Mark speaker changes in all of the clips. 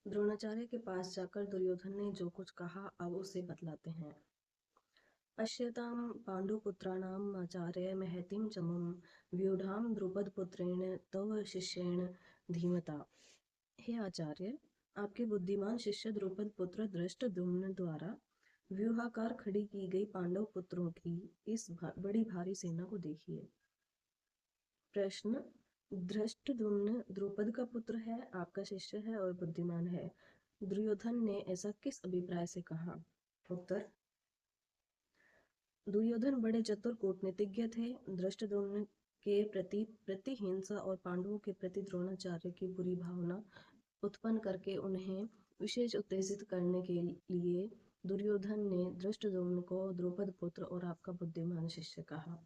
Speaker 1: द्रोणाचार्य के पास जाकर दुर्योधन ने जो कुछ कहा अब उसे बतलाते हैं। पश्यतां पाण्डुपुत्राणाम् आचार्य महतीं च मम व्यूढां द्रुपदपुत्रेण तव शिष्येण धीमता। हे आचार्य, आपके बुद्धिमान शिष्य द्रुपद पुत्र धृष्टद्युम्न द्वारा व्यूहाकार खड़ी की गई पांडव पुत्रों की इस बड़ी भारी सेना को देखिए। प्रश्न, धृष्टद्युम्न द्रुपद का पुत्र है, आपका शिष्य है और बुद्धिमान है। दुर्योधन ने ऐसा किस अभिप्राय से कहा? उत्तर, दुर्योधन बड़े चतुर कूटनीतिज्ञ थे। धृष्टद्युम्न के प्रति प्रतिहिंसा और पांडवों के प्रति द्रोणाचार्य की बुरी भावना उत्पन्न करके उन्हें विशेष उत्तेजित करने के लिए दुर्योधन ने धृष्टद्युम्न को द्रुपद पुत्र और आपका बुद्धिमान शिष्य कहा।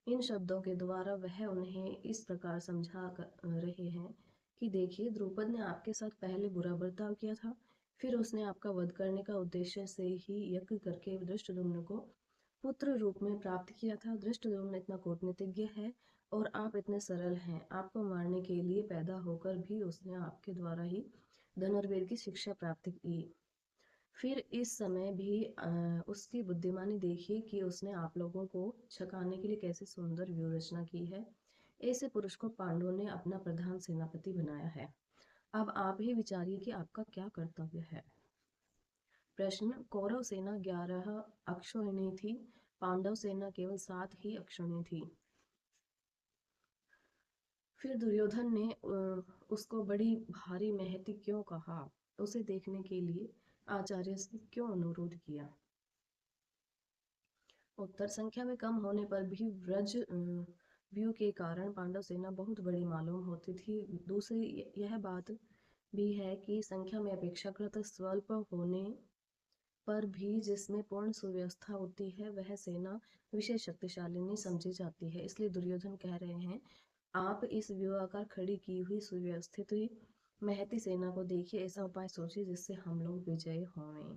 Speaker 1: इन शब्दों के द्वारा वह उन्हें इस प्रकार समझा रहे हैं कि देखिए, द्रुपद ने आपके साथ पहले बुरा बर्ताव किया था, फिर उसने आपका वध करने का उद्देश्य से ही यज्ञ करके धृष्टद्युम्न को पुत्र रूप में प्राप्त किया था। धृष्टद्युम्न इतना कूटनीतिज्ञ है और आप इतने सरल हैं। आपको मारने के लिए पैदा होकर भी उसने आपके द्वारा ही धनुर्वेद की शिक्षा प्राप्त की। फिर इस समय भी उसकी बुद्धिमानी देखिए कि उसने आप लोगों को छकाने के लिए कैसे सुंदर व्यूह रचना की है। ऐसे पुरुष को पांडवों ने अपना प्रधान सेनापति बनाया है। अब आप ही विचारिए कि आपका क्या कर्तव्य है। प्रश्न, कौरव सेना 11 अक्षौहिणी थी, पांडव सेना केवल 7 ही अक्षौहिणी थी। फिर दुर्योधन ने उसको बड़ी भारी महती क्यों कहा? उसे देखने के लिए आचार्य से क्यों अनुरोध किया? उत्तर, संख्या में कम होने पर भी व्रज व्यू के कारण पांडव सेना बहुत बड़ी मालूम होती थी। दूसरी यह बात भी है कि संख्या में अपेक्षाकृत स्वल्प होने पर भी जिसमें पूर्ण सुव्यवस्था होती है वह सेना विशेष शक्तिशाली नहीं समझी जाती है। इसलिए दुर्योधन कह रहे हैं, आप इस व्यूहाकार खड़ी की हुई सुव्यवस्थित महती सेना को देखिए, ऐसा उपाय सोचिए जिससे हम लोग विजयी हों।